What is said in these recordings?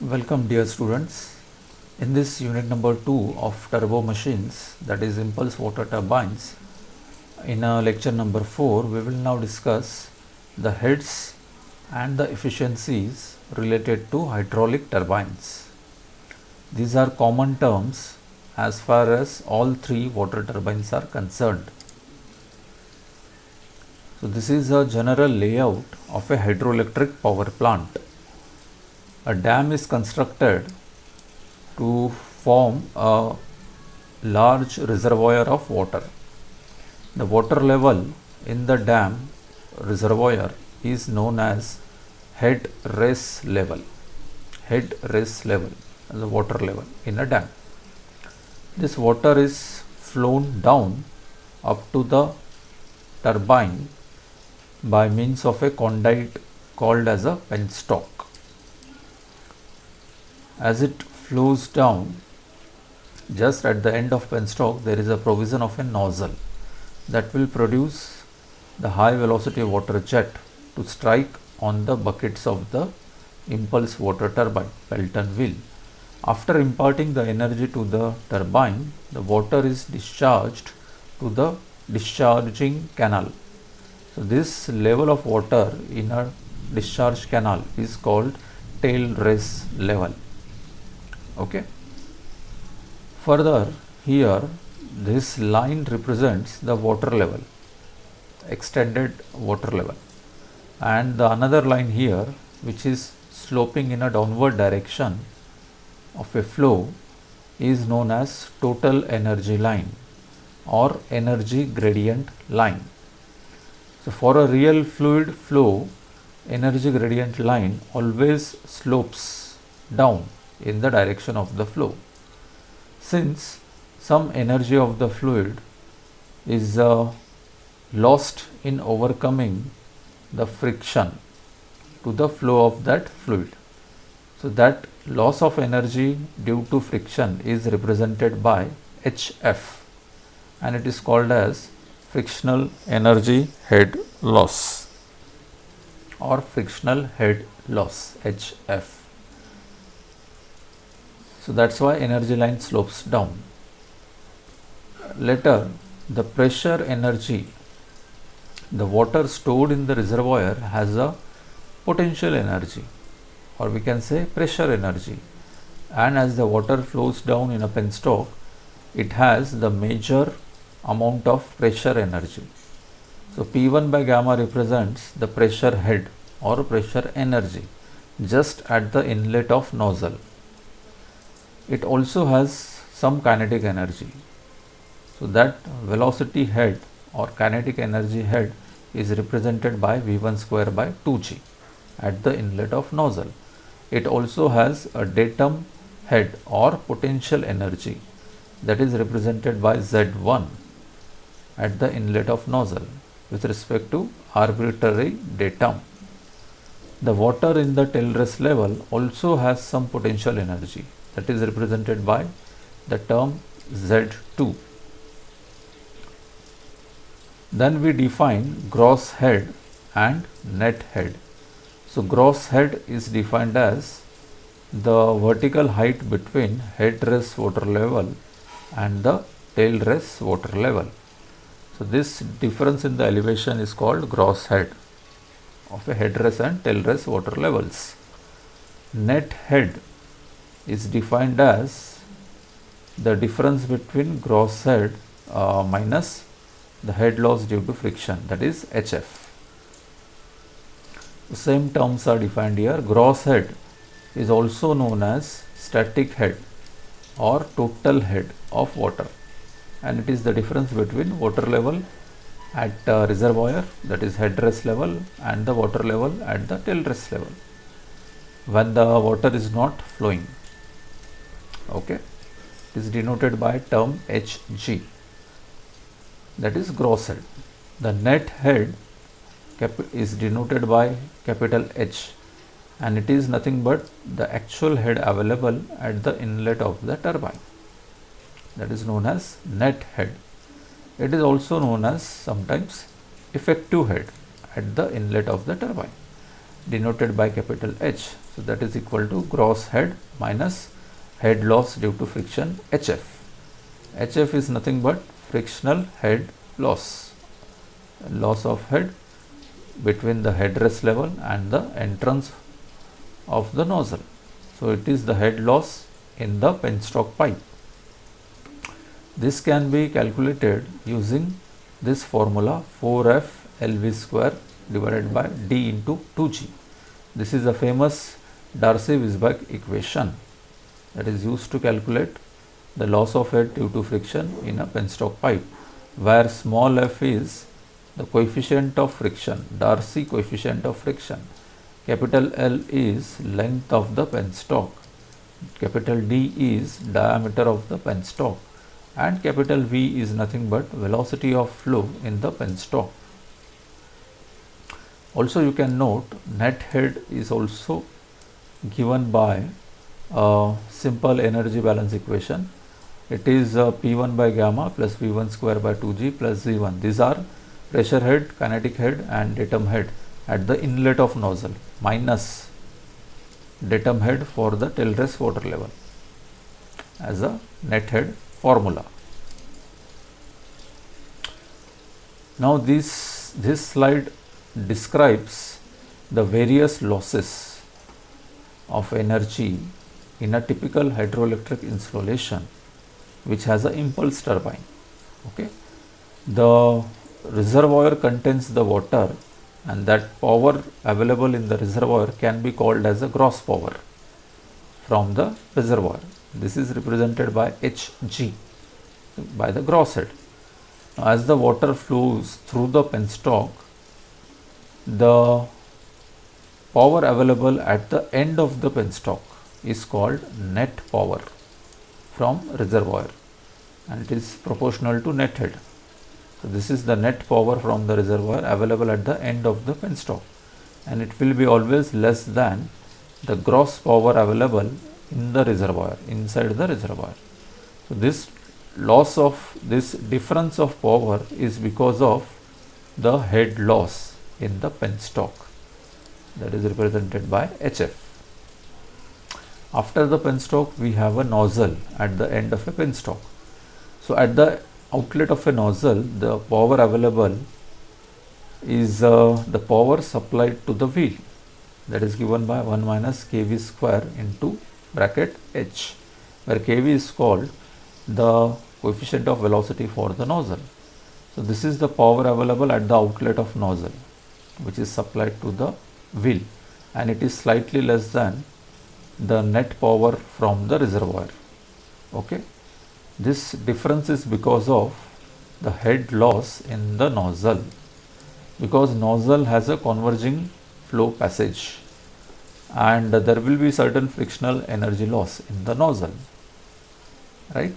Welcome dear students. In this unit number 2 of turbo machines, that is impulse water turbines, in lecture number 4 we will now discuss the heads and the efficiencies related to hydraulic turbines. These are common terms as far as all three water turbines are concerned. So this is a general layout of a hydroelectric power plant. A dam is constructed to form a large reservoir of water. The water level in the dam reservoir is known as head raise level. Head raise level, the water level in a dam. This water is flown down up to the turbine by means of a conduit called as a penstock. As it flows down, just at the end of penstock there is a provision of a nozzle that will produce the high velocity water jet to strike on the buckets of the impulse water turbine Pelton wheel. After imparting the energy to the turbine, the water is discharged to the discharging canal. So this level of water in a discharge canal is called tail raise level. Okay. Further, here this line represents the water level, extended water level, and the another line here which is sloping in a downward direction of a flow is known as total energy line or energy gradient line. So for a real fluid flow, energy gradient line always slopes down in the direction of the flow. Since some energy of the fluid is lost in overcoming the friction to the flow of that fluid, so that loss of energy due to friction is represented by HF, and it is called as frictional energy head loss or frictional head loss, HF. So that's why energy line slopes down. Later, the pressure energy, the water stored in the reservoir has a potential energy, or we can say pressure energy, and as the water flows down in a penstock, it has the major amount of pressure energy. So P1 by gamma represents the pressure head or pressure energy just at the inlet of nozzle. It also has some kinetic energy. So that velocity head or kinetic energy head is represented by V1 square by 2g at the inlet of nozzle. It also has a datum head or potential energy that is represented by Z1 at the inlet of nozzle with respect to arbitrary datum. The water in the tail raise level also has some potential energy that is represented by the term Z2. Then we define gross head and net head. So gross head is defined as the vertical height between head raise water level and the tail raise water level. So this difference in the elevation is called gross head of a head raise and tail raise water levels. Net head is defined as the difference between gross head minus the head loss due to friction, that is HF. The same terms are defined here. Gross head is also known as static head or total head of water, and it is the difference between water level at reservoir, that is head raise level, and the water level at the tail raise level when the water is not flowing. Okay, it is denoted by term Hg, that is gross head. The net head is denoted by capital H, and it is nothing but the actual head available at the inlet of the turbine, that is known as net head. It is also known as sometimes effective head at the inlet of the turbine. denoted by capital H. So that is equal to gross head minus head loss due to friction HF. HF is nothing but frictional head loss, loss of head between the headrest level and the entrance of the nozzle. So it is the head loss in the penstock pipe. This can be calculated using this formula 4F LV square divided by D into 2G. This is a famous Darcy-Weisbach equation that is used to calculate the loss of head due to friction in a penstock pipe, where small f is the coefficient of friction, Darcy coefficient of friction, capital L is length of the penstock, capital D is diameter of the penstock, and capital V is nothing but velocity of flow in the penstock. Also you can note net head is also given by a simple energy balance equation. It is P1 by gamma plus V1 square by 2G plus Z1. These are pressure head, kinetic head and datum head at the inlet of nozzle minus datum head for the tail rest water level as a net head formula. Now this slide describes the various losses of energy in a typical hydroelectric installation which has an impulse turbine. Okay, the reservoir contains the water, and that power available in the reservoir can be called as a gross power from the reservoir. This is represented by Hg, by the gross head. Now, as the water flows through the penstock, the power available at the end of the penstock is called net power from reservoir, and it is proportional to net head. So this is the net power from the reservoir available at the end of the penstock, and it will be always less than the gross power available in the reservoir, inside the reservoir. So this loss of this difference of power is because of the head loss in the penstock, that is represented by HF. After the penstock, we have a nozzle at the end of a penstock. So at the outlet of a nozzle, the power available is the power supplied to the wheel, that is given by 1 minus kV square into bracket H, where kV is called the coefficient of velocity for the nozzle. So this is the power available at the outlet of nozzle which is supplied to the wheel, and it is slightly less than the net power from the reservoir. Okay, this difference is because of the head loss in the nozzle, because nozzle has a converging flow passage and there will be certain frictional energy loss in the nozzle, right?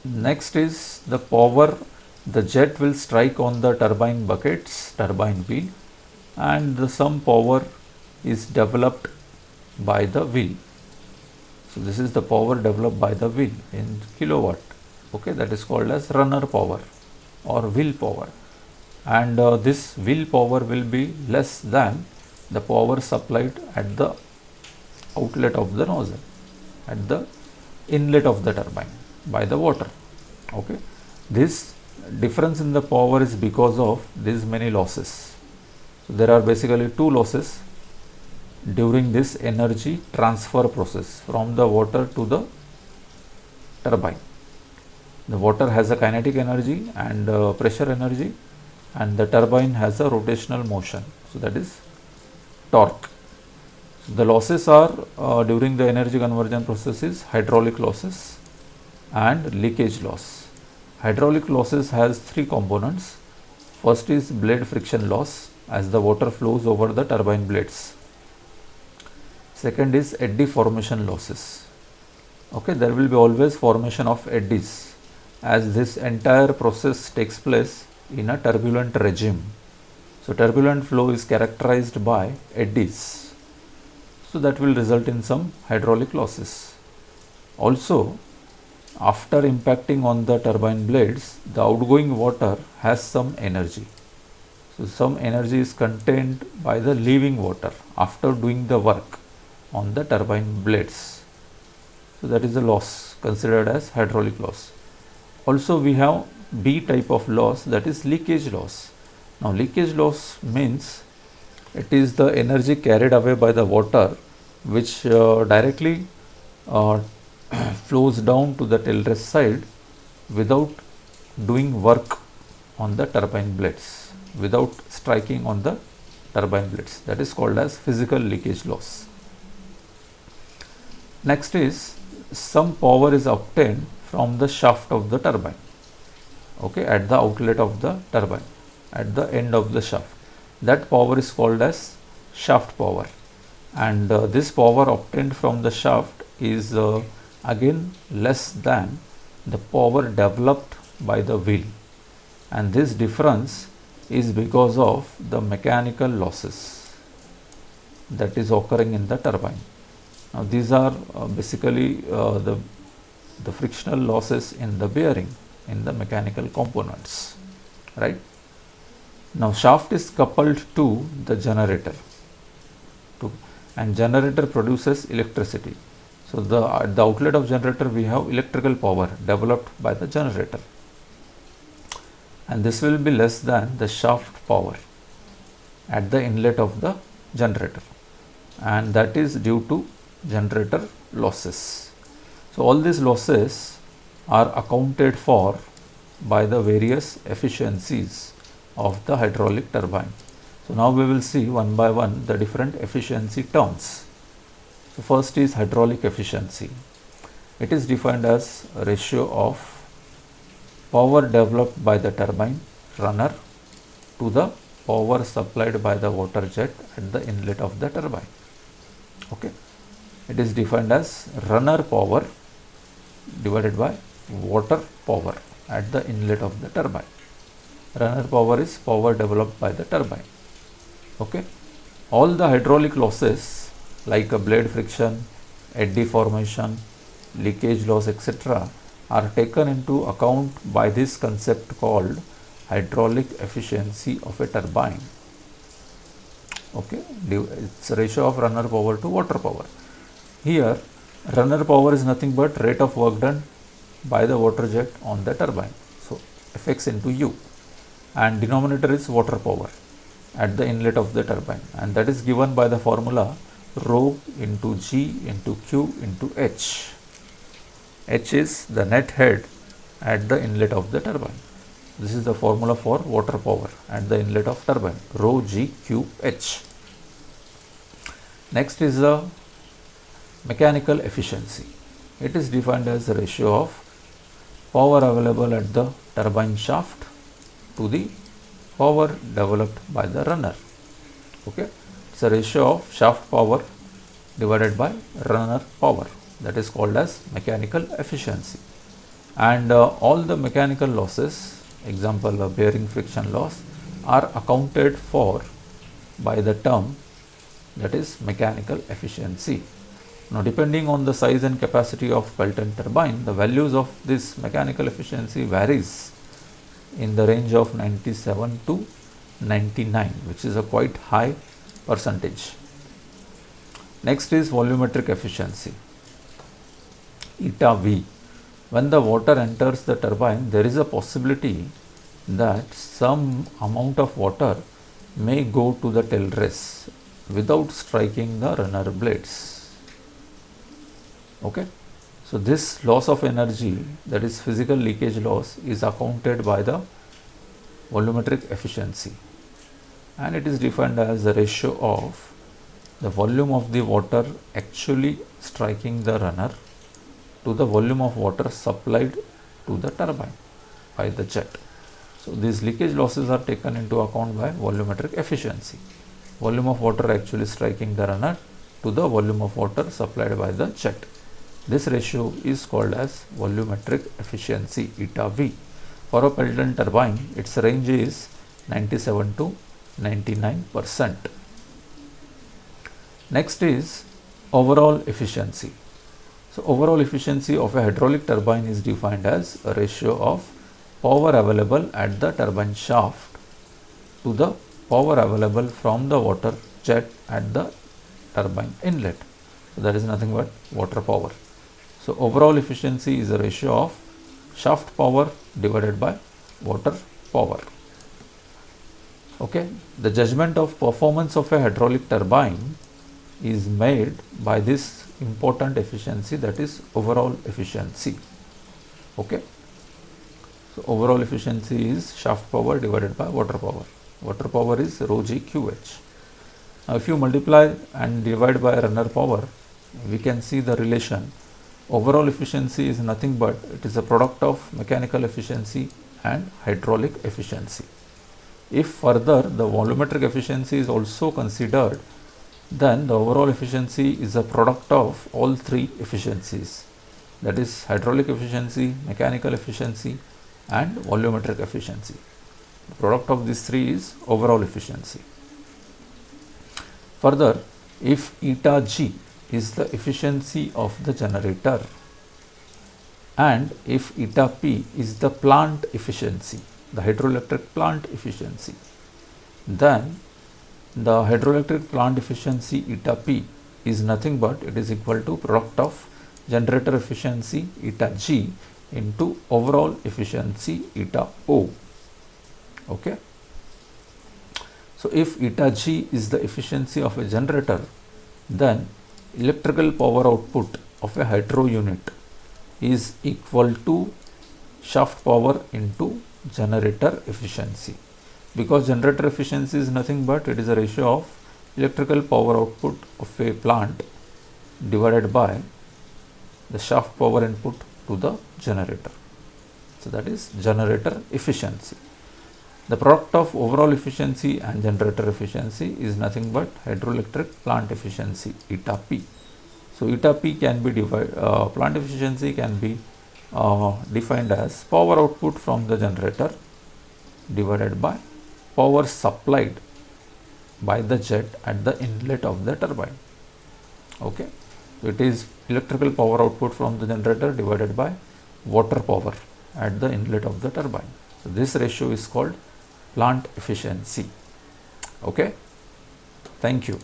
Next is the power. The jet will strike on the turbine buckets, turbine wheel, and some power is developed by the wheel. So this is the power developed by the wheel in kilowatt. Okay, that is called as runner power or wheel power, and this wheel power will be less than the power supplied at the outlet of the nozzle, at the inlet of the turbine by the water. Okay, this difference in the power is because of these many losses. So there are basically two losses during this energy transfer process from the water to the turbine. The water has a kinetic energy and pressure energy, and the turbine has a rotational motion, so that is torque. So the losses are during the energy conversion process is hydraulic losses and leakage loss. Hydraulic losses has three components. First is blade friction loss as the water flows over the turbine blades. Second is eddy formation losses. Okay, there will be always formation of eddies as this entire process takes place in a turbulent regime. So turbulent flow is characterized by eddies. So that will result in some hydraulic losses. Also, after impacting on the turbine blades, the outgoing water has some energy. So some energy is contained by the leaving water after doing the work on the turbine blades. So that is the loss considered as hydraulic loss. Also we have B type of loss, that is leakage loss. Now leakage loss means it is the energy carried away by the water which directly uh, flows down to the tail rest side without doing work on the turbine blades, without striking on the turbine blades. That is called as physical leakage loss. Next is some power is obtained from the shaft of the turbine, okay, at the outlet of the turbine, at the end of the shaft. That power is called as shaft power, and this power obtained from the shaft is again less than the power developed by the wheel, and this difference is because of the mechanical losses that is occurring in the turbine. Now these are basically the frictional losses in the bearing, in the mechanical components, right? Now shaft is coupled to the generator, and generator produces electricity. So at the outlet of generator we have electrical power developed by the generator, and this will be less than the shaft power at the inlet of the generator, and that is due to generator losses. So all these losses are accounted for by the various efficiencies of the hydraulic turbine. So now we will see one by one the different efficiency terms. So first is hydraulic efficiency. It is defined as a ratio of power developed by the turbine runner to the power supplied by the water jet at the inlet of the turbine. Okay. It is defined as runner power divided by water power at the inlet of the turbine. Runner power is power developed by the turbine. Okay. All the hydraulic losses like a blade friction, eddy formation, leakage loss, etc. are taken into account by this concept called hydraulic efficiency of a turbine. Okay. It's a ratio of runner power to water power. Here runner power is nothing but rate of work done by the water jet on the turbine. So Fx into U, and denominator is water power at the inlet of the turbine, and that is given by the formula rho into G into Q into H. H is the net head at the inlet of the turbine. This is the formula for water power at the inlet of turbine, rho G Q H. Next is the mechanical efficiency. It is defined as the ratio of power available at the turbine shaft to the power developed by the runner. Okay, it's a ratio of shaft power divided by runner power, that is called as mechanical efficiency. And all the mechanical losses, example bearing friction loss, are accounted for by the term that is mechanical efficiency. Now depending on the size and capacity of Pelton turbine, the values of this mechanical efficiency varies in the range of 97 to 99, which is a quite high percentage. Next is volumetric efficiency, eta V. When the water enters the turbine, there is a possibility that some amount of water may go to the tail race without striking the runner blades. Okay, so this loss of energy, that is physical leakage loss, is accounted by the volumetric efficiency, and it is defined as the ratio of the volume of the water actually striking the runner to the volume of water supplied to the turbine by the jet. So these leakage losses are taken into account by volumetric efficiency. Volume of water actually striking the runner to the volume of water supplied by the jet. This ratio is called as volumetric efficiency, eta V. For a Pelton turbine, its range is 97 to 99%. Next is overall efficiency. So overall efficiency of a hydraulic turbine is defined as a ratio of power available at the turbine shaft to the power available from the water jet at the turbine inlet. So that is nothing but water power. So overall efficiency is a ratio of shaft power divided by water power. Okay, the judgment of performance of a hydraulic turbine is made by this important efficiency, that is overall efficiency. Okay, so overall efficiency is shaft power divided by water power. Water power is rho g QH. Now if you multiply and divide by runner power, we can see the relation. Overall efficiency is nothing but it is a product of mechanical efficiency and hydraulic efficiency. If further the volumetric efficiency is also considered, then the overall efficiency is a product of all three efficiencies, that is hydraulic efficiency, mechanical efficiency and volumetric efficiency. The product of these three is overall efficiency. Further, if eta g is the efficiency of the generator and if eta p is the plant efficiency, the hydroelectric plant efficiency, then the hydroelectric plant efficiency eta p is nothing but it is equal to product of generator efficiency eta g into overall efficiency eta o. Okay. So if eta g is the efficiency of a generator, then electrical power output of a hydro unit is equal to shaft power into generator efficiency, because generator efficiency is nothing but it is a ratio of electrical power output of a plant divided by the shaft power input to the generator. So that is generator efficiency. The product of overall efficiency and generator efficiency is nothing but hydroelectric plant efficiency eta p. So eta p can be plant efficiency can be defined as power output from the generator divided by power supplied by the jet at the inlet of the turbine. Okay, so it is electrical power output from the generator divided by water power at the inlet of the turbine. So this ratio is called plant efficiency. Okay, thank you.